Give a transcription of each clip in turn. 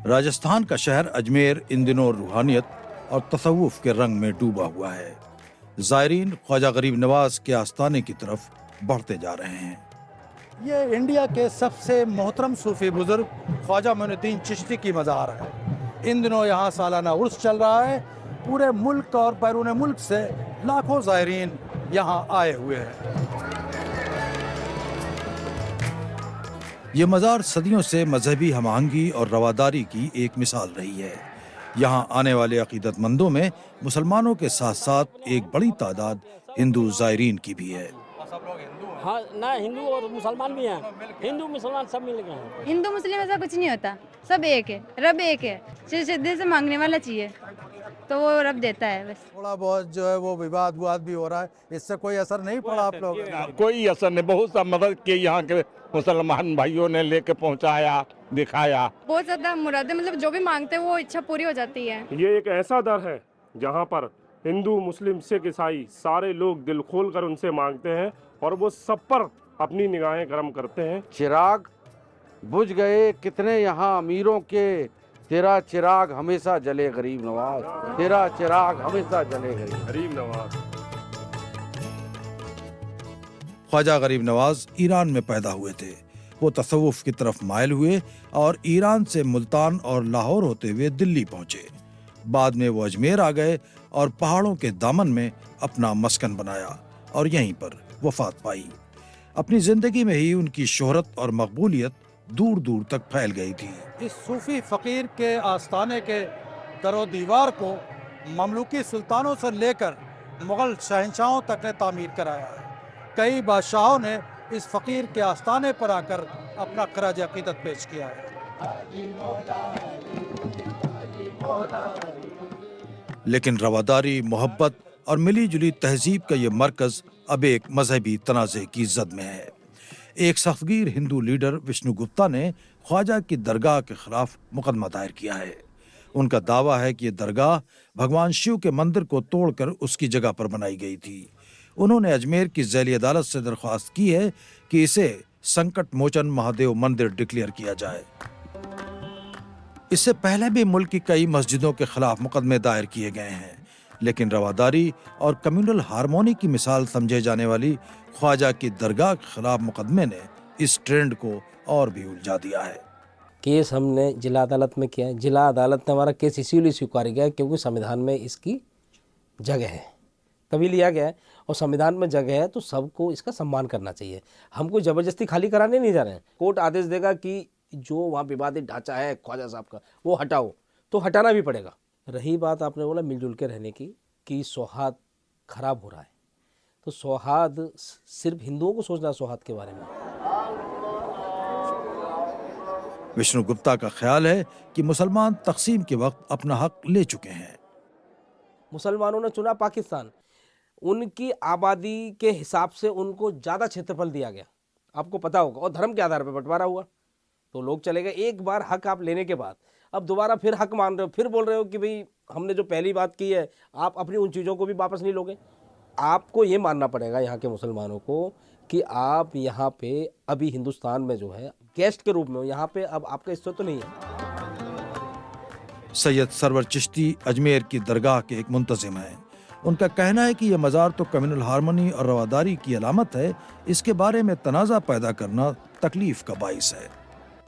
राजस्थान का शहर अजमेर इन दिनों रूहानियत और तसव्वुफ के रंग में डूबा हुआ है। ज़ायरीन ख्वाजा गरीब नवाज के आस्थाने की तरफ बढ़ते जा रहे हैं। ये इंडिया के सबसे मोहतरम सूफी बुजुर्ग ख्वाजा मोइनुद्दीन चिश्ती की मज़ार है। इन दिनों यहाँ सालाना उर्स चल रहा है। पूरे मुल्क और बैरून मुल्क से लाखों ज़ायरीन यहाँ आए हुए हैं। ये मज़ार सदियों से मजहबी हमआहंगी और रवादारी की एक मिसाल रही है। यहाँ आने वाले अकीदतमंदों में मुसलमानों के साथ साथ एक बड़ी तादाद हिंदू ज़ायरीन की भी है। हाँ ना, हिंदू और मुसलमान भी हैं। हिंदू मुसलमान सब मिल गए हैं। हिंदू मुस्लिम ऐसा कुछ नहीं होता, सब एक है, रब एक है। दिल से मांगने वाला चाहिए तो वो रब देता है। बस थोड़ा बहुत जो है वो विवाद भी हो रहा है, इससे कोई असर नहीं पड़ा आप लोग? कोई असर नहीं, बहुत सा मदद की यहाँ के मुसलमान भाइयों ने लेके पहुँचाया, दिखाया। बहुत ज्यादा मुरादें, मतलब जो भी मांगते हैं वो इच्छा पूरी हो जाती है। ये एक ऐसा दर है जहाँ पर हिंदू, मुस्लिम, सिख, ईसाई सारे लोग दिल खोल कर उनसे मांगते हैं और वो सब पर अपनी निगाहें गर्म करते हैं। चिराग बुझ गए कितने यहाँ अमीरों के, तेरा चिराग हमेशा जले गरीब नवाज, तेरा चिराग हमेशा जले गरीब नवाज। ख्वाजा गरीब नवाज ईरान में पैदा हुए थे। वो तसव्वुफ की तरफ माइल हुए और ईरान से मुल्तान और लाहौर होते हुए दिल्ली पहुंचे। बाद में वो अजमेर आ गए और पहाड़ों के दामन में अपना मस्कन बनाया और यहीं पर वफात पाई। अपनी जिंदगी में ही उनकी शोहरत और मकबूलियत दूर दूर तक फैल गई थी। इस सूफी फकीर के आस्थाने के दरो दीवार को ममलूकी सुल्तानों से लेकर मुगल शहंशाहों तक ने तामीर कराया है। कई बादशाहों ने इस फकीर के आस्थाने पर आकर अपना खराज अकीदत पेश किया है। लेकिन रवादारी, मोहब्बत और मिली जुली तहजीब का ये मरकज अब एक मजहबी तनाज़े की जद में है। एक सख्तगीर हिंदू लीडर विष्णु गुप्ता ने ख्वाजा की दरगाह के खिलाफ मुकदमा दायर किया है। उनका दावा है कि ये दरगाह भगवान शिव के मंदिर को तोड़कर उसकी जगह पर बनाई गई थी। उन्होंने अजमेर की ज़ैली अदालत से दरख्वास्त की है कि इसे संकट मोचन महादेव मंदिर डिक्लेयर किया जाए। इससे पहले भी मुल्क की कई मस्जिदों के खिलाफ मुकदमे दायर किए गए हैं, लेकिन रवादारी और कम्युनल हारमोनी की मिसाल समझे जाने वाली ख्वाजा की दरगाह के खिलाफ मुकदमे ने इस ट्रेंड को और भी उलझा दिया है। केस हमने जिला अदालत में किया है। जिला अदालत ने हमारा केस इसीलिए स्वीकार किया क्योंकि संविधान में इसकी जगह है, तभी लिया गया है। और संविधान में जगह है तो सबको इसका सम्मान करना चाहिए। हम कोई ज़बरदस्ती खाली कराने नहीं जा रहे हैं। कोर्ट आदेश देगा कि जो वहाँ विवादित ढांचा है ख्वाजा साहब का वो हटाओ, तो हटाना भी पड़ेगा। रही बात आपने बोला मिलजुल के रहने की, कि सौहार्द खराब हो रहा है, तो सौहार्द सिर्फ हिंदुओं को सोचना सौहार्द के बारे में। विष्णु गुप्ता का ख्याल है कि मुसलमान तकसीम के वक्त अपना हक ले चुके हैं। मुसलमानों ने चुना पाकिस्तान, उनकी आबादी के हिसाब से उनको ज़्यादा क्षेत्रफल दिया गया, आपको पता होगा, और धर्म के आधार पर बंटवारा हुआ, तो लोग चले गए। एक बार हक आप लेने के बाद अब दोबारा फिर हक मान रहे हो, फिर बोल रहे हो कि भाई हमने जो पहली बात की है आप अपनी उन चीज़ों को भी वापस नहीं लोगे। आपको ये मानना पड़ेगा यहाँ के मुसलमानों को कि आप यहाँ पे अभी हिंदुस्तान में जो है गेस्ट के रूप में हो, यहाँ पे अब आपका हिस्सा तो नहीं है। सैयद सरवर चिश्ती अजमेर की दरगाह के एक मुंतजिम हैं। उनका कहना है कि यह मज़ार तो कम्युनल हारमोनी और रवादारी की अलामत है। इसके बारे में तनाज़ा पैदा करना तकलीफ का बाइस है।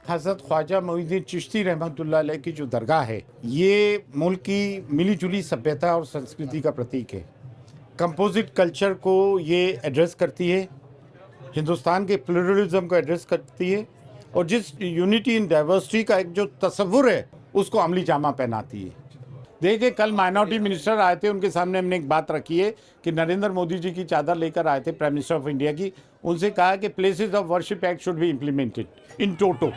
हज़रत ख्वाजा मोइनुद्दीन चिश्ती रहमतुल्लाह अलैह की जो दरगाह है, ये मुल्क की मिली जुली सभ्यता और संस्कृति का प्रतीक है। कंपोजिट कल्चर को ये एड्रेस करती है, हिंदुस्तान के प्लुरलिज्म को एड्रेस करती है, और जिस यूनिटी इन डाइवर्सिटी का एक जो तस्वुर है उसको अमली जामा पहनाती है। देखिए, कल माइनॉरिटी मिनिस्टर आए थे, उनके सामने हमने एक बात रखी है कि नरेंद्र मोदी जी की चादर लेकर आए थे, प्राइम मिनिस्टर ऑफ इंडिया की। उनसे कहा कि places of worship act should be implemented in toto.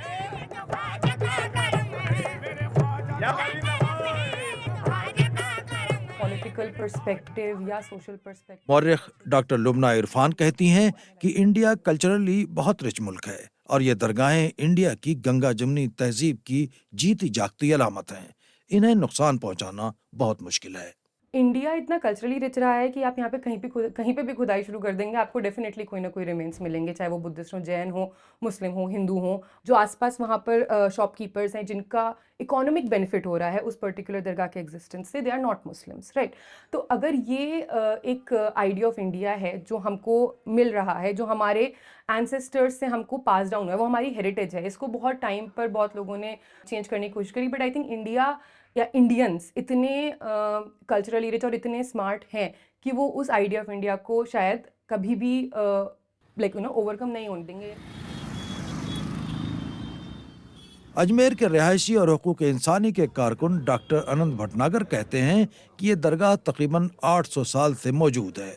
Political perspective या सोशल पर्सपेक्टिव। मौर्रिख डॉक्टर लुबना इरफान कहती हैं कि इंडिया कल्चरली बहुत रिच मुल्क है और ये दरगाहें इंडिया की गंगा जमुनी तहजीब की जीती जागती अलामत हैं। इन्हें नुकसान पहुंचाना बहुत मुश्किल है। इंडिया इतना कल्चरली रिच रहा है कि आप यहाँ पे कहीं पे भी खुदाई शुरू कर देंगे, आपको डेफिनेटली कोई ना कोई रिमेन्स मिलेंगे, चाहे वो बुद्धिस्ट हो, जैन हो, मुस्लिम हो, हिंदू हो। जो आसपास वहाँ पर शॉपकीपर्स हैं जिनका इकोनॉमिक बेनिफिट हो रहा है उस पर्टिकुलर दरगाह के एग्जिस्टेंस से, they are not Muslims, right. तो अगर ये एक आइडिया ऑफ इंडिया है जो हमको मिल रहा है, जो हमारे एंसेस्टर्स से हमको पास डाउन हुआ है, वो हमारी हेरिटेज है, इसको बहुत टाइम पर बहुत लोगों ने चेंज करने की कोशिश करी, बट आई थिंक इंडिया या इंडियंस इतने कल्चरली रिच और इतने स्मार्ट हैं कि वो उस आइडिया ऑफ इंडिया को शायद कभी भी ओवरकम नहीं होने देंगे। अजमेर के रिहायशी और हुकूक इंसानी के कारकुन डॉक्टर अनंत भटनागर कहते हैं कि ये दरगाह तकरीबन 800 साल से मौजूद है।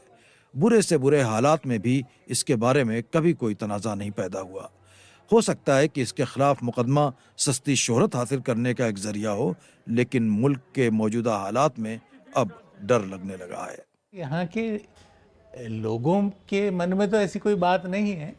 बुरे से बुरे हालात में भी इसके बारे में कभी कोई तनाज़ा नहीं पैदा हुआ। हो सकता है कि इसके खिलाफ मुकदमा सस्ती शोहरत हासिल करने का एक जरिया हो, लेकिन मुल्क के मौजूदा हालात में अब डर लगने लगा है। यहाँ के लोगों के मन में तो ऐसी कोई बात नहीं है,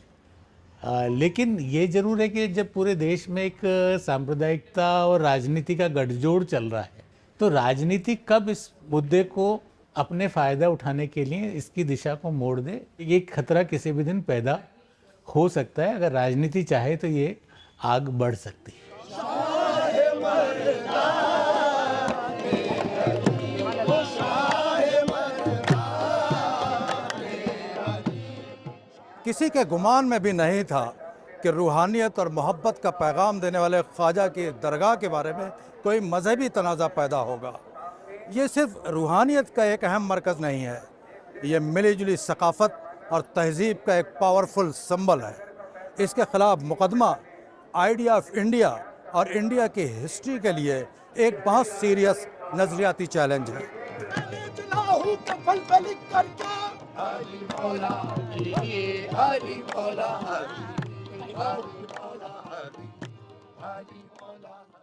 लेकिन ये जरूर है कि जब पूरे देश में एक सांप्रदायिकता और राजनीति का गठजोड़ चल रहा है, तो राजनीति कब इस मुद्दे को अपने फ़ायदा उठाने के लिए इसकी दिशा को मोड़ दे, ये खतरा किसी भी दिन पैदा हो सकता है। अगर राजनीति चाहे तो ये आग बढ़ सकती है। किसी के गुमान में भी नहीं था कि रूहानियत और मोहब्बत का पैगाम देने वाले ख्वाजा की दरगाह के बारे में कोई मजहबी तनाज़ा पैदा होगा। ये सिर्फ रूहानियत का एक अहम मरकज़ नहीं है, ये मिलीजुली सकाफ़त और तहज़ीब का एक पावरफुल सिंबल है। इसके ख़िलाफ़ मुकदमा आइडिया ऑफ इंडिया और इंडिया की हिस्ट्री के लिए एक बहुत सीरियस नज़रियाती चैलेंज है।